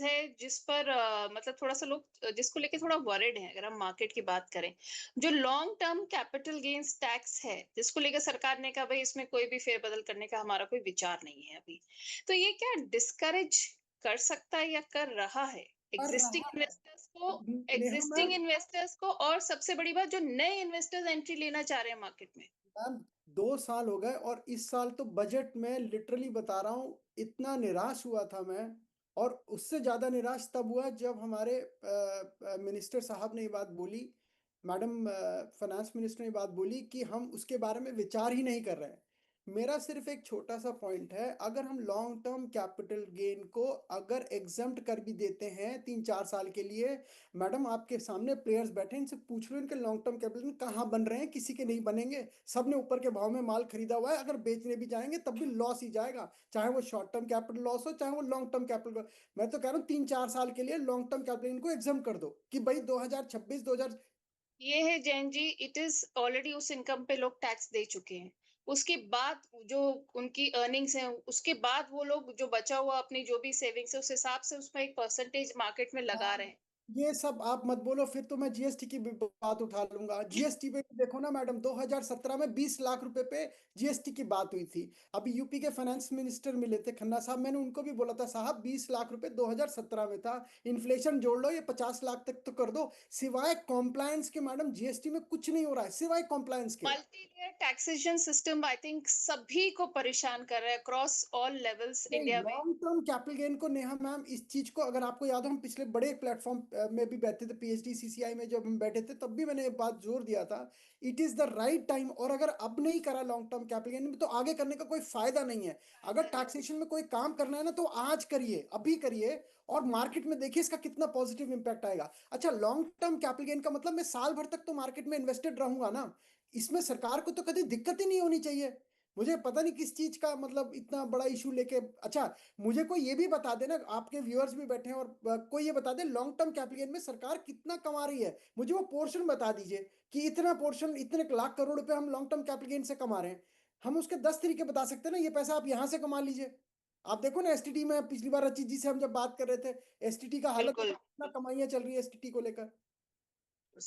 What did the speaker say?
है जिस पर मतलब थोड़ा-सा लोग जिसको लेके थोड़ा वरिड हैं, अगर हम मार्केट की बात करें। जो long term capital gains tax है, जिसको लेकर सरकार ने कहा भई इसमें कोई भी फेरबदल करने का हमारा कोई विचार नहीं है अभी। तो ये क्या डिस्करेज कर सकता है या कर रहा है कर रहा है। नेहा एग्जिस्टिंग मैम, इन्वेस्टर्स को और सबसे बड़ी बात जो नए इन्वेस्टर्स एंट्री लेना चाह रहे हैं मार्केट में? मैम 2 साल हो गए और इस साल तो बजट में लिटरली बता रहा हूँ इतना निराश हुआ था मैं। और उससे ज्यादा निराश तब हुआ जब हमारे मिनिस्टर साहब ने ये बात बोली, मैडम फाइनेंस मिनिस्टर ने ये बात बोली कि हम उसके बारे में विचार ही नहीं कर रहे हैं। मेरा सिर्फ एक छोटा सा पॉइंट है, अगर हम लॉन्ग टर्म कैपिटल गेन को अगर एग्जम्प्ट कर भी देते हैं 3-4 साल के लिए, मैडम आपके सामने प्लेयर्स बैठे हैं, इनसे पूछ लो इनके लॉन्ग टर्म कैपिटल कहाँ बन रहे हैं, किसी के नहीं बनेंगे। सबने ऊपर के भाव में माल खरीदा हुआ है, अगर बेचने भी जाएंगे तब भी लॉस ही जाएगा, चाहे वो शॉर्ट टर्म कैपिटल लॉस हो चाहे वो लॉन्ग टर्म कैपिटल। मैं तो कह रहा हूँ 3-4 साल के लिए लॉन्ग टर्म कैपिटल इनको एग्जाम कर दो कि भाई 2026 2000। ये है Jain ji, it is already उस इनकम पे लोग टैक्स दे चुके हैं। उसके बाद जो उनकी अर्निंग्स हैं, उसके बाद वो लोग जो बचा हुआ अपनी जो भी सेविंग्स है, उस हिसाब से उसमें एक परसेंटेज मार्केट में लगा रहे हैं। ये सब आप मत बोलो, फिर तो मैं जीएसटी की भी बात उठा लूंगा। जीएसटी पे भी देखो ना मैडम, 2017 में 20 लाख रुपए पे जीएसटी की बात हुई थी। अभी यूपी के फाइनेंस मिनिस्टर मिले थे खन्ना साहब, मैंने उनको भी बोला था साहब 20 लाख रुपए 2017 में था, इन्फ्लेशन जोड़ लो ये 50 लाख तक तो कर दो। सिवाय कॉम्प्लायंस के मैडम जीएसटी में कुछ नहीं हो रहा है सिवाय कॉम्प्लायंस के। Multi layer taxation system I think सभी को परेशान कर रहा है अक्रॉस ऑल लेवल्स नहीं, इंडिया में। लॉन्ग टर्म कैपिटल गेन को नेहा मैम, इस चीज को अगर आपको याद हो, हम पिछले बड़े प्लेटफॉर्म में भी बैठे थे, पीएचडी सीसीआई में जब हम बैठे थे तब भी मैंने ये बात जोर दिया था। It is the right time, और अगर अब नहीं करा लॉन्ग टर्म कैपिटल गेन में तो आगे करने का कोई फायदा नहीं है। अगर टैक्सेशन में कोई काम करना है ना तो आज करिए, अभी करिए, और मार्केट में देखिए इसका कितना पॉजिटिव इंपैक्ट आएगा। अच्छा, लॉन्ग टर्म कैपिटल गेन का मतलब मैं साल भर तक तो मार्केट में इन्वेस्टेड रहूंगा ना, इसमें सरकार को तो कभी दिक्कत ही नहीं होनी चाहिए। मुझे पता नहीं किस चीज का मतलब इतना बड़ा इशू लेके। अच्छा, मुझे कोई ये भी बता देना, आपके व्यूअर्स भी बैठे हैं, और कोई ये बता दे लॉन्ग टर्म कैपिटल गेन में सरकार कितना कमा रही है, मुझे वो पोर्शन बता दीजिए कि इतना पोर्शन इतने लाख करोड़ रुपए हम लॉन्ग टर्म कैपिटल गेन से कमा रहे हैं। हम उसके 10 तरीके बता सकते हैं ना, ये पैसा आप यहां से कमा लीजिए। आप देखो ना एसटीटी में, पिछली बार अजीत जी से हम जब बात कर रहे थे, एसटीटी का हालत बिल्कुल। कितना कमाइयां चल रही है एसटीटी को लेकर।